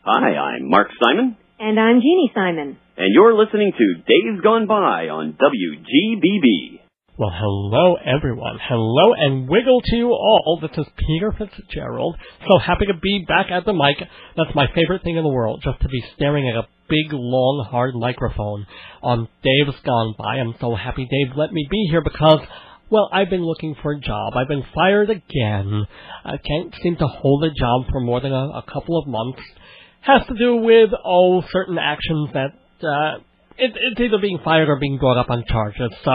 Hi, I'm Mark Simon. And I'm Jeanne Simon. And you're listening to Days Gone By on WGBB. Well, hello, everyone. Hello, and wiggle to you all. This is Peter Fitzgerald. So happy to be back at the mic. That's my favorite thing in the world, just to be staring at a big, long, hard microphone on Days Gone By. I'm so happy Dave let me be here because, well, I've been looking for a job. I've been fired again. I can't seem to hold a job for more than a couple of months. Has to do with, certain actions that, it's either being fired or being brought up on charges. So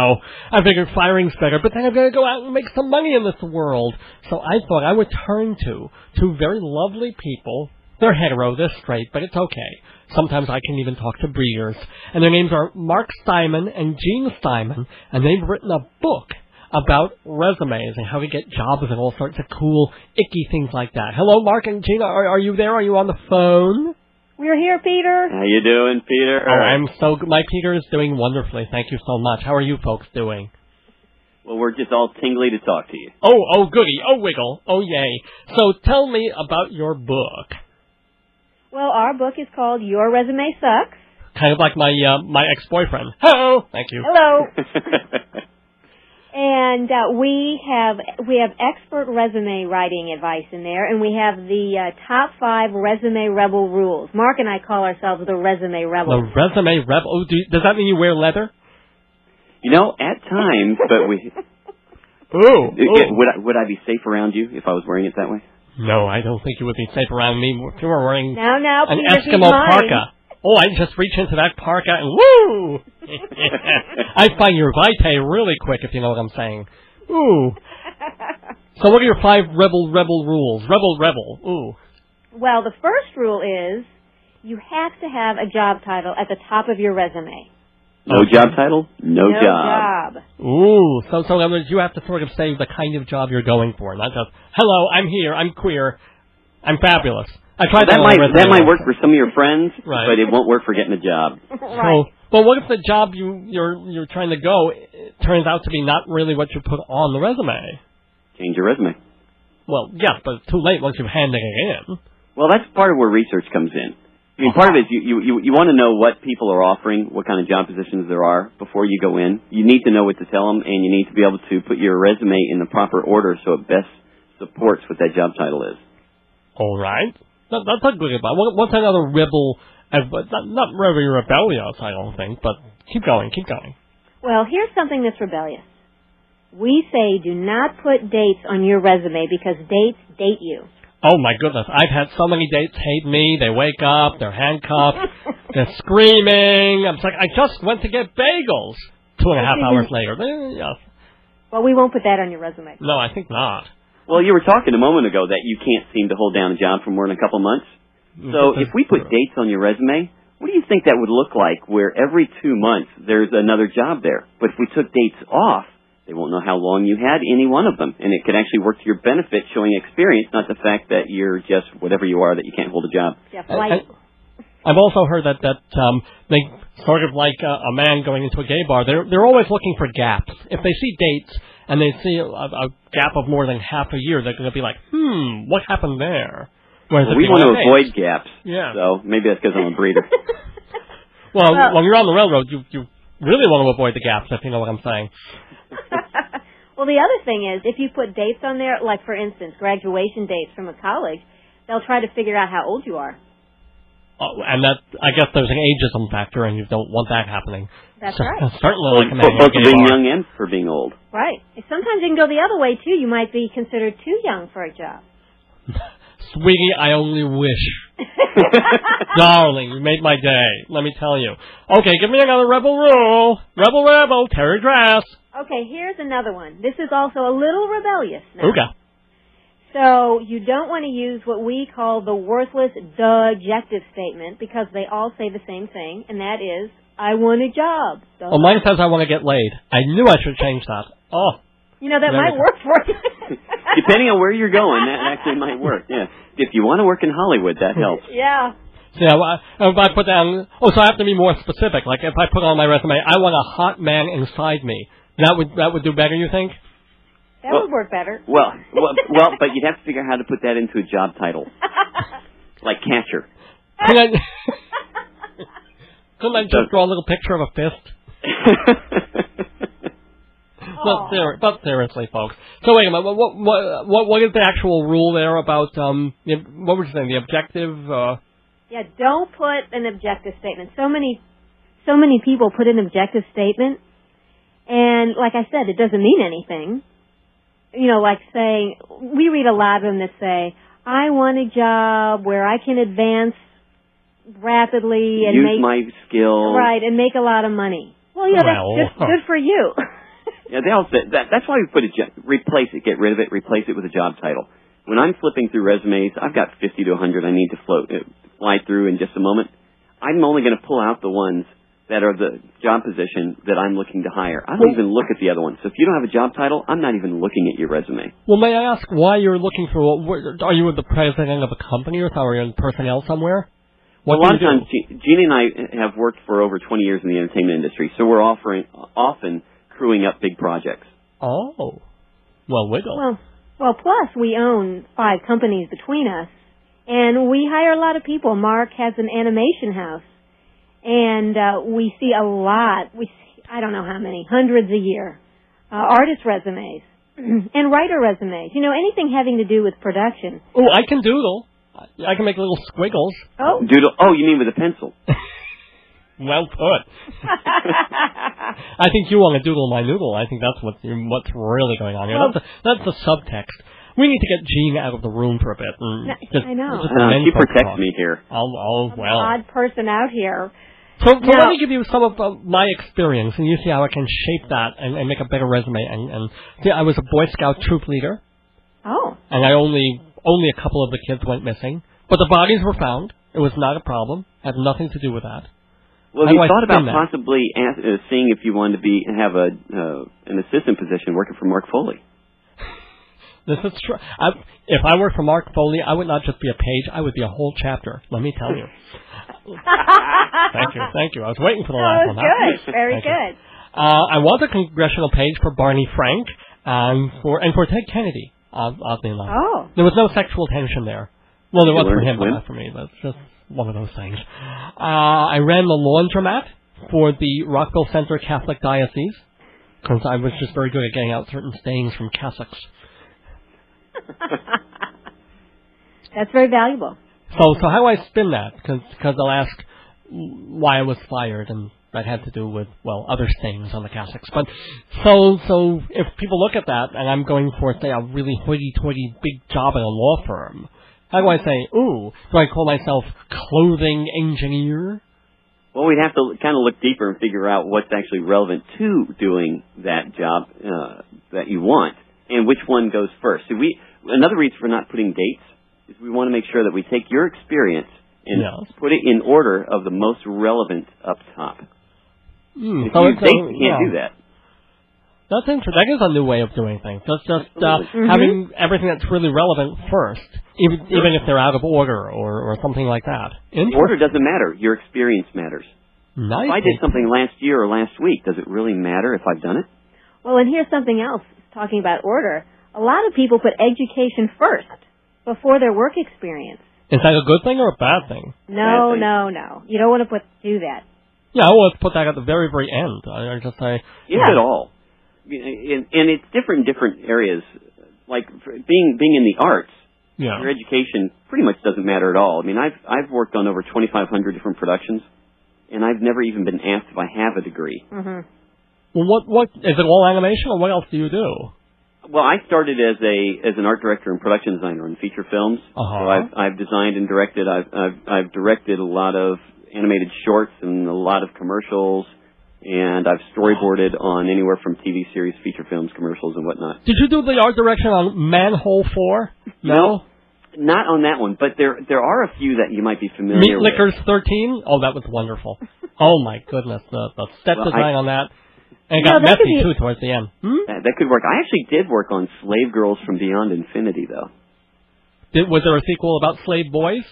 I figured firing's better, but then I'm going to go out and make some money in this world. So I thought I would turn to two very lovely people. They're hetero, they're straight, but it's okay. Sometimes I can even talk to breeders. And their names are Mark Simon and Jeanne Simon, and they've written a book about resumes and how to get jobs and all sorts of cool, icky things like that. Hello, Mark and Jeanne. Are you there? Are you on the phone? We're here, Peter. How you doing, Peter? Oh, I'm so good. My Peter is doing wonderfully. Thank you so much. How are you folks doing? Well, we're just all tingly to talk to you. Oh, goody. Oh, wiggle. Oh, yay. So tell me about your book. Well, our book is called Your Resume Sucks. Kind of like my ex-boyfriend. Hello. Thank you. Hello. And we have expert resume writing advice in there, and we have the top 5 resume rebel rules. Mark and I call ourselves the resume rebels. The resume rebel. Oh, does that mean you wear leather? You know, at times, but we... Ooh. Would I be safe around you if I was wearing it that way? No, I don't think you would be safe around me if you were wearing now, an Peter, Eskimo parka. Oh, I just reach into that parka and woo! I find your vitae really quick, if you know what I'm saying. Ooh. So what are your 5 rebel rules? Rebel. Ooh. Well, the first rule is you have to have a job title at the top of your resume. No job title? No job. Ooh. So in other words, you have to sort of say the kind of job you're going for, not just, hello, I'm here, I'm queer, I'm fabulous. I tried that might work for some of your friends, right, but it won't work for getting a job. Right. But what if the job you're trying to go turns out to be not really what you put on the resume? Change your resume. Well, yes, but it's too late once you've handed it in. Well, that's part of where research comes in. I mean, part of it is you want to know what people are offering, what kind of job positions there are before you go in. You need to know what to tell them, and you need to be able to put your resume in the proper order so it best supports what that job title is. All right. That's a good advice. What's another rebel? Not very rebellious, I don't think, but keep going. Well, here's something that's rebellious. We say do not put dates on your resume because dates date you. Oh, my goodness. I've had so many dates hate me. They wake up, they're handcuffed, they're screaming. I'm like, I just went to get bagels 2.5 hours later. Yes. Well, we won't put that on your resume. No, I think not. Well, you were talking a moment ago that you can't seem to hold down a job for more than a couple months. So if we put dates on your resume, what do you think that would look like where every 2 months there's another job there? But if we took dates off, they won't know how long you had any one of them. And it could actually work to your benefit, showing experience, not the fact that you're just whatever you are, that you can't hold a job. Yeah, right. I've also heard that they sort of like a man going into a gay bar, they're always looking for gaps. If they see dates and they see a gap of more than half a year, they're going to be like, what happened there? Well, we want to avoid gaps. Yeah. So maybe that's because I'm a breeder. well, when you're on the railroad, you really want to avoid the gaps, if you know what I'm saying. Well, the other thing is, if you put dates on there, like, for instance, graduation dates from a college, they'll try to figure out how old you are. Oh, and I guess there's an ageism factor, and you don't want that happening. That's right. Certainly like a man both for being young and for being old. Right. Sometimes it can go the other way, too. You might be considered too young for a job. Sweetie, I only wish. Darling, you made my day, let me tell you. Okay, give me another rebel rule. Rebel, Terry Grass. Okay, here's another one. This is also a little rebellious now. Okay. So you don't want to use what we call the worthless adjective statement because they all say the same thing, and that is, I want a job. Well, mine says I want to get laid. I knew I should change that. Oh. You know, that might work for you. Depending on where you're going, that actually might work, yeah. If you want to work in Hollywood, that helps. Yeah. Yeah, if I put down, so I have to be more specific. Like, if I put on my resume, I want a hot man inside me. That would do better, you think? That would work better. Well, but you'd have to figure out how to put that into a job title. Like catcher. Couldn't I just draw a little picture of a fist? But seriously, folks. So wait a minute. What is the actual rule there about? What were you saying? The objective. Yeah, don't put an objective statement. So many people put an objective statement, and like I said, it doesn't mean anything. You know, like saying, we read a lot of them that say, I want a job where I can advance rapidly and use my skills. Right, and make a lot of money. Well, yeah, that's just good for you. Yeah, they all say that's why we put replace it, get rid of it, replace it with a job title. When I'm flipping through resumes, I've got 50 to 100 I need to fly through in just a moment. I'm only going to pull out the ones that are the job position that I'm looking to hire. I don't even look at the other ones. So if you don't have a job title, I'm not even looking at your resume. Well, may I ask why you're looking for? Are you the president of a company, or are you in personnel somewhere? A lot of times, Jeanne and I have worked for over 20 years in the entertainment industry, so we're often crewing up big projects. Oh, well, wiggle. Well, plus we own 5 companies between us, and we hire a lot of people. Mark has an animation house, and we see a lot. I don't know how many, hundreds a year, artist resumes and writer resumes. You know, anything having to do with production. Oh, I can doodle. I can make little squiggles. Oh, doodle. Oh, you mean with a pencil? Well put. I think you want to doodle my noodle. I think that's what's really going on here. Well, that's the subtext. We need to get Jeanne out of the room for a bit. I know. She protects me here. Oh, well. I'm an odd person out here. So let me give you some of my experience, and you see how I can shape that and make a better resume. And see, I was a Boy Scout troop leader. Oh. And I only a couple of the kids went missing, but the bodies were found. It was not a problem. Had nothing to do with that. Well, have you thought about possibly seeing if you wanted to have an assistant position working for Mark Foley? This is true. If I worked for Mark Foley, I would not just be a page. I would be a whole chapter. Let me tell you. Thank you. I was waiting for the last one. Good. Very good. I was a congressional page for Barney Frank and for Ted Kennedy. Oddly enough. Oh. There was no sexual tension there. Well, there was for him, but not for me. That's just one of those things. I ran the laundromat for the Rockville Center Catholic Diocese because I was just very good at getting out certain stains from cassocks. That's very valuable. So how do I spin that? Because they'll ask why I was fired, and that had to do with, well, other stains on the cassocks. But so if people look at that, and I'm going for, say, a really hoity-toity big job in a law firm, how do I say, ooh, do I call myself clothing engineer? Well, we'd have to kind of look deeper and figure out what's actually relevant to doing that job that you want, and which one goes first. So another reason for not putting dates is we want to make sure that we take your experience and put it in order of the most relevant up top. If you can't do that. That's interesting. That is a new way of doing things. Just having everything that's really relevant first, even if they're out of order or something like that. Order doesn't matter. Your experience matters. Nice. If I did something last year or last week, does it really matter if I've done it? Well, and here's something else, talking about order. A lot of people put education first before their work experience. Is that a good thing or a bad thing? No. You don't want to do that. Yeah, I want to put that at the very, very end. I just say... Yeah. Not at all. And it's different in different areas. Like being in the arts, your education pretty much doesn't matter at all. I mean, I've worked on over 2,500 different productions, and I've never even been asked if I have a degree. Mm-hmm. Well, what is it? All animation, or what else do you do? Well, I started as an art director and production designer in feature films. So I've designed and directed. I've directed a lot of animated shorts and a lot of commercials. And I've storyboarded on anywhere from TV series, feature films, commercials, and whatnot. Did you do the art direction on Manhole 4? No, not on that one. But there are a few that you might be familiar with. Meat Lickers 13? Oh, that was wonderful. Oh, my goodness. The set design on that. And it got messy, too, towards the end. That could work. I actually did work on Slave Girls from Beyond Infinity, though. Was there a sequel about slave boys?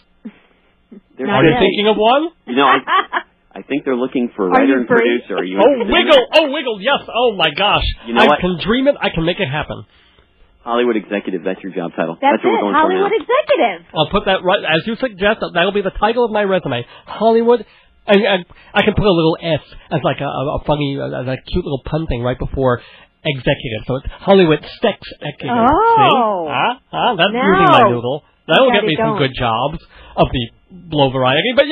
Are you thinking of one? You know, I think they're looking for a writer and producer. Are you Wiggle! Oh, Wiggle, yes! Oh, my gosh. You know I can dream it. I can make it happen. Hollywood executive, that's your job title. That's what it, we're going Hollywood for now. executive. I'll put that right, as you suggest, that'll be the title of my resume. Hollywood, and I can put a little S as like a funny, as a cute little pun thing right before executive. So it's Hollywood sex executive. Oh. See? That's using my noodle. That'll get me some good jobs of the low variety. But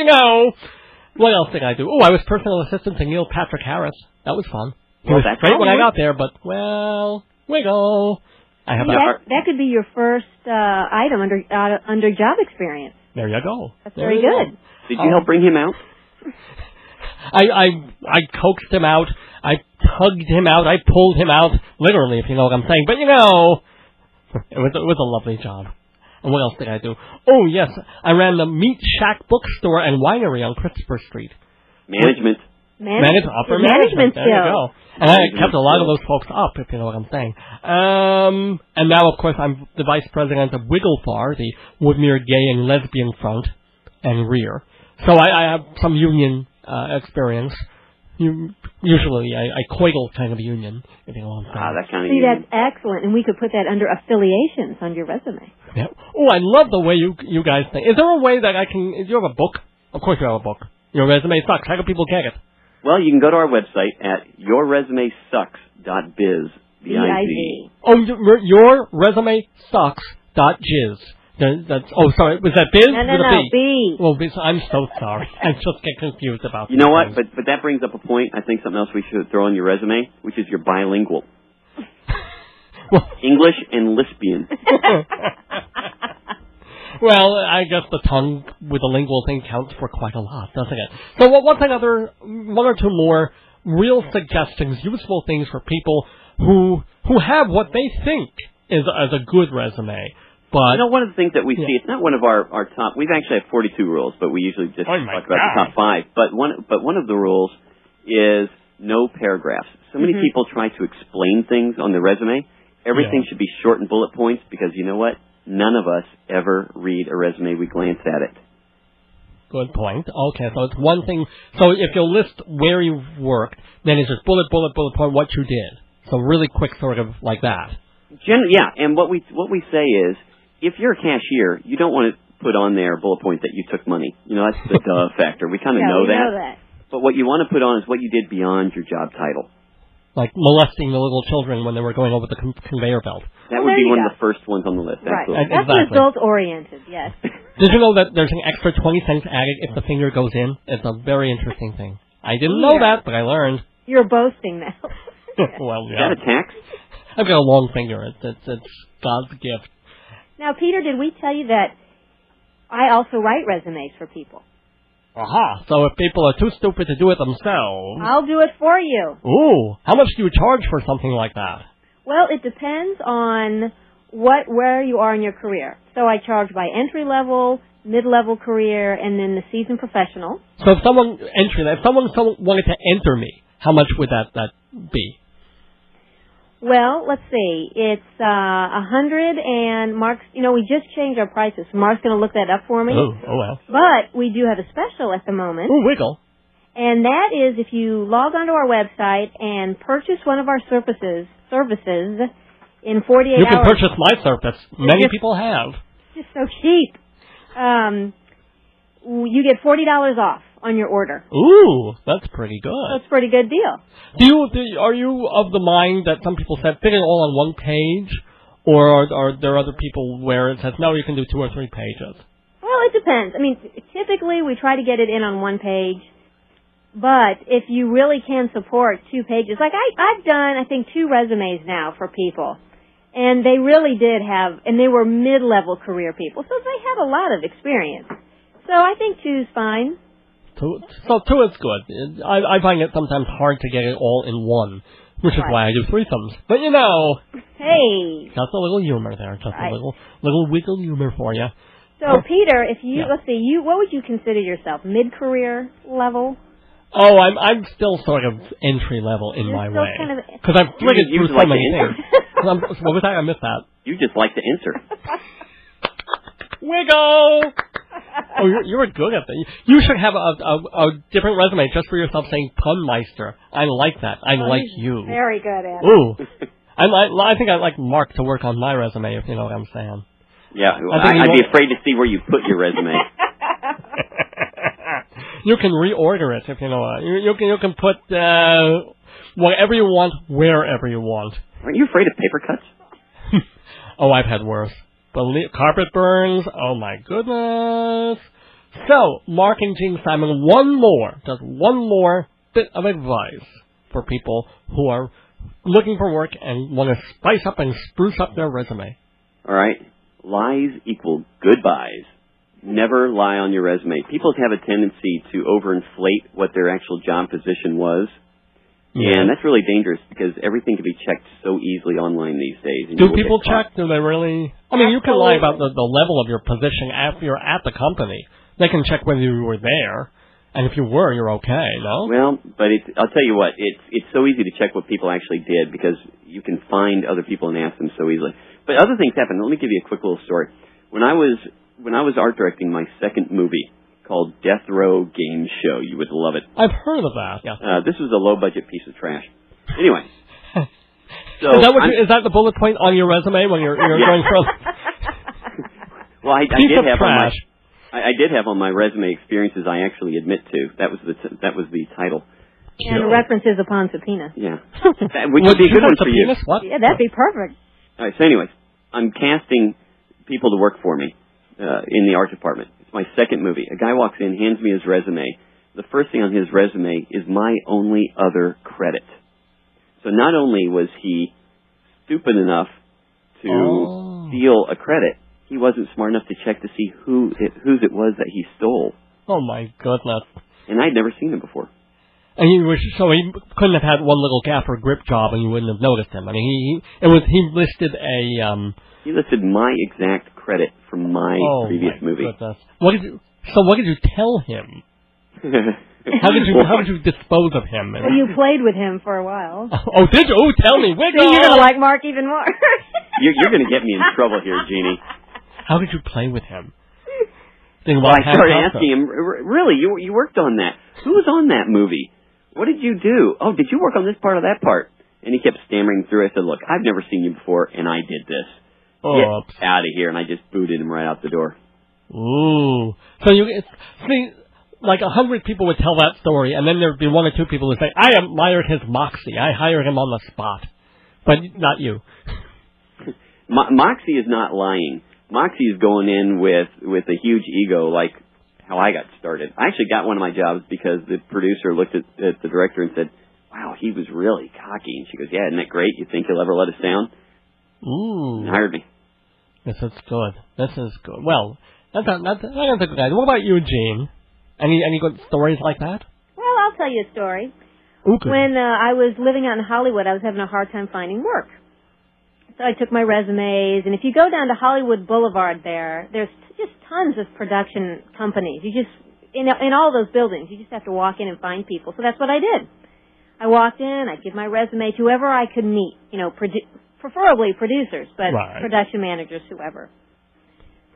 what else did I do? Oh, I was personal assistant to Neil Patrick Harris. That was fun. He was great when I got there, but, wiggle. I have that could be your first item under job experience. There you go. That's very good. Did you help bring him out? I coaxed him out. I tugged him out. I pulled him out. Literally, if you know what I'm saying. But it was a lovely job. And what else did I do? Oh, yes. I ran the Meat Shack bookstore and winery on Christopher Street. Management. Upper management. There you go. And I kept a lot of those folks up, if you know what I'm saying. And now, of course, I'm the vice president of Wigglefar, the Woodmere Gay and Lesbian Front and Rear. So I have some union experience. Usually a coital kind of union, if you know what I'm saying. That kind of See, union. that's excellent, and we could put that under affiliations on your resume. Yeah. Oh, I love the way you guys think. Is there a way that I can... Do you have a book? Of course you have a book. Your resume sucks. How can people get it? Well, you can go to our website at yourresumesucks.biz. B-I-Z. Oh, your resume sucks.jizz. Sorry, was that biz? No, B. Well, I'm so sorry. I just get confused about You know what? But that brings up a point. I think something else we should throw on your resume, which is you're bilingual. English and lesbian. Well, I guess the tongue with the lingual thing counts for quite a lot, doesn't it? So one or two more real suggestions, useful things for people who have what they think is a good resume. But one of the things that we see, it's not one of our top. We've actually have 42 rules, but we usually just talk about the top 5. But one of the rules is no paragraphs. So many people try to explain things on their resume. Everything should be short and bullet points because you know what? None of us ever read a resume. We glance at it. Good point. Okay, so it's one thing. So if you list where you worked, then it's just bullet point what you did. So really quick, sort of like that. And what we say is, if you're a cashier, you don't want to put on there a bullet point that you took money. That's the duh factor. We kind of know that. But what you want to put on is what you did beyond your job title. Like molesting the little children when they were going over the conveyor belt. That would be one of the first ones on the list. Right. Absolutely. That's result-oriented, yes. Did you know that there's an extra 20 cents added if the finger goes in? It's a very interesting thing. I didn't know that, but I learned. You're boasting now. Well, Is that a tax? I've got a long finger. It's God's gift. Now, Peter, did we tell you that I also write resumes for people? Aha. So if people are too stupid to do it themselves... I'll do it for you. Ooh. How much do you charge for something like that? Well, it depends on where you are in your career. So I charge by entry level, mid-level career, and then the seasoned professional. So if someone wanted to enter me, how much would that be? Well, let's see. It's $100, and Mark's. We just changed our prices. Mark's going to look that up for me. Oh well. But we do have a special at the moment. Ooh, wiggle. And that is if you log onto our website and purchase one of our services in 48 hours. You can purchase my service. Many people have. It's just so cheap. You get $40 off on your order. Ooh, that's pretty good. That's a pretty good deal. Are you of the mind that some people said fit it all on one page, or are there other people where it says no, you can do 2 or 3 pages? Well, it depends. I mean, typically we try to get it in on one page, but if you really can support 2 pages, like I've done, I think 2 resumes now for people, and they really did have, and they were mid-level career people, so they had a lot of experience. So I think 2's fine. So 2 is good. I find it sometimes hard to get it all in one, which is why I do threesomes. But hey, just a little humor there, just a little wiggle humor for you. So Peter, if you let's see, what would you consider yourself? Mid-career level? Oh, I'm still sort of entry level in my way because I've flitted through so many things. What was that? I missed that. You just like to enter. Wiggle. Oh, you're good at that. You should have a different resume just for yourself saying Punmeister. I like that. I like you. Very good at it. Ooh. I think I'd like Mark to work on my resume, if you know what I'm saying. Yeah, I'd be afraid to see where you put your resume. You can reorder it if you know. You can put whatever you want, wherever you want. Aren't you afraid of paper cuts? Oh, I've had worse. Carpet burns. Oh my goodness. So, Mark and Jeanne Simon, just one more bit of advice for people who are looking for work and want to spice up and spruce up their resume. All right. Lies equal goodbyes. Never lie on your resume. People have a tendency to overinflate what their actual job position was. Yeah. And that's really dangerous because everything can be checked so easily online these days. Do people check? Do they really? I mean, you can lie about the level of your position after you're at the company. They can check whether you were there. And if you were, you're okay, no? Well, but I'll tell you what, it's so easy to check what people actually did because you can find other people and ask them so easily. But other things happen. Let me give you a quick little story. When I was art directing my second movie called Death Row Game Show, you would love it. I've heard of that. Yeah. This was a low-budget piece of trash. Anyway. So is that the bullet point on your resume when you're going from? Well, I did have on my resume experiences I actually admit to. That was the title. And references upon subpoena. Yeah. Which would be a good one for you. What? Yeah, that'd be perfect. All right, so anyways, I'm casting people to work for me in the art department. It's my second movie. A guy walks in, hands me his resume. The first thing on his resume is my only other credit. So not only was he stupid enough to steal a credit, he wasn't smart enough to check to see whose it was that he stole. Oh, my goodness. And I'd never seen him before. And he couldn't have had one little gap or grip job, and you wouldn't have noticed him. I mean, he listed a. He listed my exact credit from my previous movie. Goodness. What did you tell him? How did you dispose of him? Well, you played with him for a while. Oh, did you? Oh, tell me. So you're gonna like Mark even more. You're gonna get me in trouble here, Jeannie. How did you play with him? Well, I started asking him. Really, you worked on that? Who was on that movie? What did you do? Oh, did you work on this part or that part? And he kept stammering through. I said, look, I've never seen you before, and I did this. Get out of here. And I just booted him right out the door. Ooh. So see, like 100 people would tell that story, and then there would be one or two people who would say, I admired his moxie. I hired him on the spot. But not you. Moxie is not lying. Moxie is going in with a huge ego, like how I got started. I actually got one of my jobs because the producer looked at the director and said, wow, he was really cocky. And she goes, yeah, isn't that great? You think he'll ever let us down? Ooh. And hired me. This is good. Well, that's a good idea. What about you, Jeanne? Any good stories like that? Well, I'll tell you a story. Ooh, good. When I was living out in Hollywood, I was having a hard time finding work. So I took my resumes, and if you go down to Hollywood Boulevard there's just tons of production companies. You just, in all those buildings, you just have to walk in and find people. So that's what I did. I walked in, I'd give my resume to whoever I could meet, preferably producers, but production managers, whoever.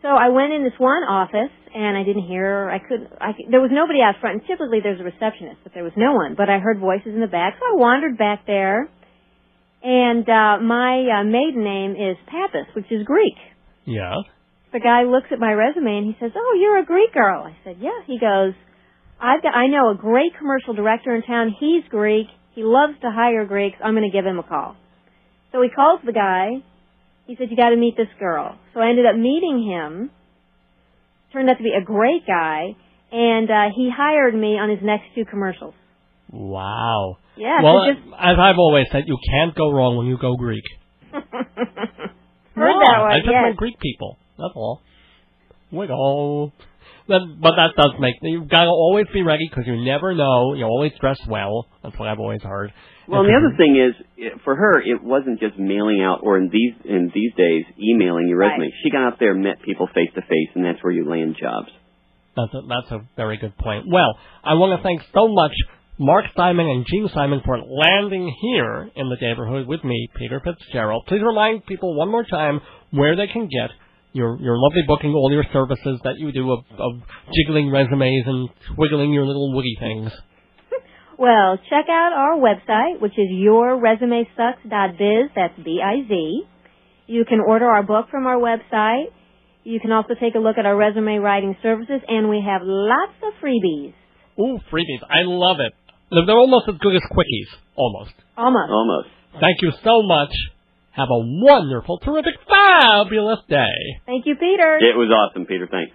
So I went in this one office, and I didn't hear, there was nobody out front, and typically there's a receptionist, but there was no one. But I heard voices in the back, so I wandered back there. And my maiden name is Pappas, which is Greek. Yeah. The guy looks at my resume and he says, "Oh, you're a Greek girl." I said, "Yeah." He goes, "I know a great commercial director in town. He's Greek. He loves to hire Greeks. I'm going to give him a call." So he calls the guy. He said, "You got to meet this girl." So I ended up meeting him. Turned out to be a great guy, and he hired me on his next 2 commercials. Wow. Yeah. Well, as I've always said, you can't go wrong when you go Greek. Heard that one. I just like Greek people. That's all. Wiggle. But that does you've got to always be ready because you never know. You always dress well. That's what I've always heard. Well, and the other thing is, for her, it wasn't just mailing out or in these days emailing your resume. Right. She got out there and met people face to face, and that's where you land jobs. That's a very good point. Well, I want to thank so much Mark Simon and Jeanne Simon for landing here in the neighborhood with me, Peter Fitzgerald. Please remind people one more time where they can get your lovely booking, all your services that you do of jiggling resumes and twiggling your little woody things. Well, check out our website, which is yourresumesucks.biz. That's B-I-Z. You can order our book from our website. You can also take a look at our resume writing services, and we have lots of freebies. Ooh, freebies. I love it. They're almost as good as quickies. Almost. Almost. Thank you so much. Have a wonderful, terrific, fabulous day. Thank you, Peter. It was awesome, Peter. Thanks.